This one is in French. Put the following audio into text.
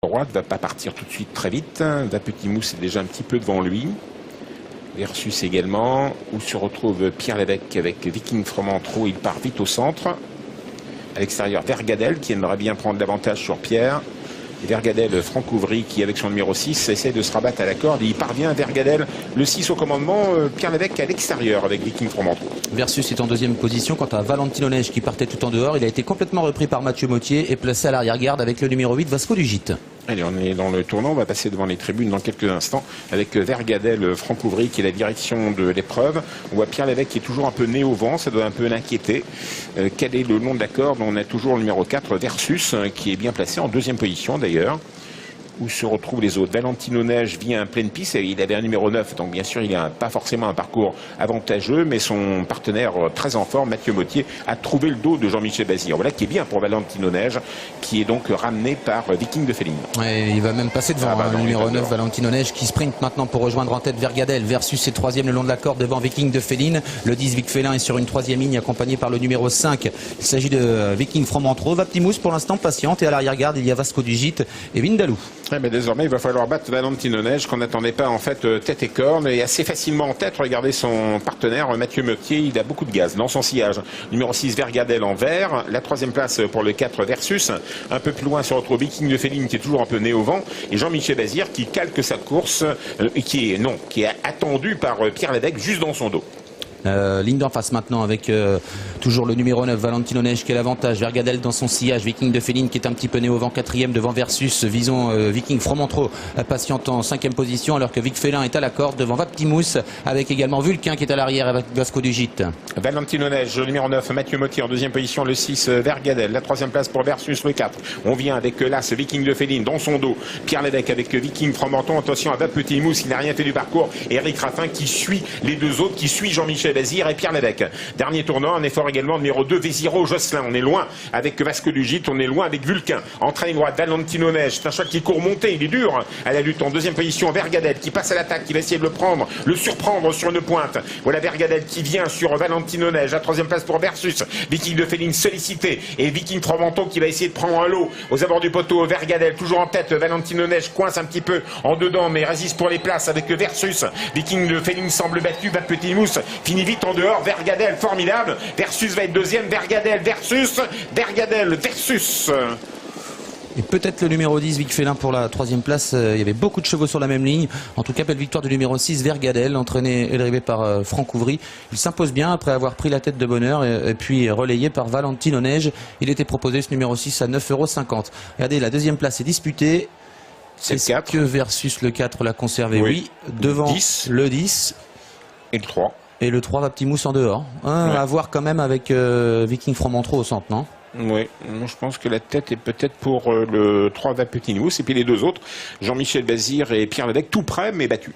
Droite va pas partir tout de suite très vite. Vapetitmousse est déjà un petit peu devant lui. Versus également, où se retrouve Pierre Lévesque avec Viking Fromentro. Il part vite au centre. À l'extérieur, Vergadel qui aimerait bien prendre l'avantage sur Pierre. Et Vergadel, Francouvry qui avec son numéro 6 essaie de se rabattre à la corde. Et il parvient, Vergadel, le 6 au commandement. Pierre Lévesque à l'extérieur avec Viking Fromentro. Versus est en deuxième position. Quant à Valentino Neige qui partait tout en dehors, il a été complètement repris par Mathieu Mottier et placé à l'arrière-garde avec le numéro 8, Vasco du Gite. Allez, on est dans le tournant, on va passer devant les tribunes dans quelques instants avec Vergadel, Francouvry qui est la direction de l'épreuve. On voit Pierre Lévesque qui est toujours un peu né au vent, ça doit un peu l'inquiéter. Quel est le long de la corde? On a toujours le numéro 4, Versus, qui est bien placé en deuxième position d'ailleurs. Où se retrouvent les autres. Valentino Neige vient à pleine piste, il avait un numéro 9, donc bien sûr il n'a pas forcément un parcours avantageux, mais son partenaire très en forme, Mathieu Mottier, a trouvé le dos de Jean-Michel Bazir. Voilà qui est bien pour Valentino Neige, qui est donc ramené par Viking de Féline. Ouais, il va même passer devant le numéro 9, Valentino Neige, qui sprint maintenant pour rejoindre en tête Vergadel. Versus est troisième le long de la corde devant Viking de Féline. Le 10, Vic Félin, est sur une troisième ligne accompagné par le numéro 5. Il s'agit de Viking Fromentro. Vapetitmousse pour l'instant patiente, et à l'arrière-garde il y a Vasco du Gite et Vindalou. Ouais, mais désormais, il va falloir battre Valentino Neige, qu'on n'attendait pas en fait tête et corne, et assez facilement en tête. Regardez son partenaire Mathieu Mottier, il a beaucoup de gaz dans son sillage. Numéro 6, Vergadel en vert. La troisième place pour le 4, Versus. Un peu plus loin se retrouve Viking de Féline, qui est toujours un peu né au vent, et Jean-Michel Bazir qui calque sa course, qui est attendu par Pierre Lévesque juste dans son dos. Ligne d'en face maintenant avec toujours le numéro 9, Valentino Neige qui a l'avantage. Vergadel dans son sillage, Viking de Féline qui est un petit peu né au vent, quatrième devant Versus. Visons Viking Fromentro patient en cinquième position, alors que Vic Félin est à la corde devant Vapetitmousse, avec également Vulcain qui est à l'arrière avec Vasco du Gite. Valentino Neige, le numéro 9, Mathieu Mottier en deuxième position, le 6, Vergadel. La troisième place pour Versus, le 4. On vient avec l'As, Viking de Féline dans son dos. Pierre Lévesque avec Viking Fromentro. Attention à Vapetitmousse, il n'a rien fait du parcours. Eric Raffin qui suit les deux autres, qui suit Jean-Michel Bazir et Pierre Lévesque. Dernier tournant, un effort également numéro 2, Vésiro Josselin. On est loin avec Vasco du Gite, on est loin avec Vulcain. Entraîne droite, Valentino Neige. C'est un choix qui court monter, il est dur à la lutte. En deuxième position, Vergadel qui passe à l'attaque, qui va essayer de le prendre, le surprendre sur une pointe. Voilà Vergadel qui vient sur Valentino Neige. La troisième place pour Versus. Viking de Féline sollicité. Et Viking Fromentro qui va essayer de prendre un lot aux abords du poteau. Vergadel toujours en tête. Valentino Neige coince un petit peu en dedans, mais résiste pour les places avec Versus. Viking de Féline semble battu. Vapetitmousse finit vite en dehors. Vergadel formidable. Versus va être deuxième. Vergadel versus. Vergadel versus. Et peut-être le numéro 10, Vic Félin pour la troisième place. Il y avait beaucoup de chevaux sur la même ligne. En tout cas, belle victoire du numéro 6, Vergadel, entraîné et drivé par Francouvry. Il s'impose bien après avoir pris la tête de bonheur et puis relayé par Valentino Neige. Il était proposé ce numéro 6 à 9,50 €. Regardez, la deuxième place est disputée. Est-ce que Versus le 4 l'a conservé? Oui. Devant 10. Le 10. Et le 3. Et le 3, Vapetitmousse en dehors. Ouais. À voir quand même avec Viking Fromentro au centre, non? Oui, je pense que la tête est peut-être pour le 3, Vapetitmousse, et puis les deux autres, Jean-Michel Bazir et Pierre Lévesque, tout près mais battus.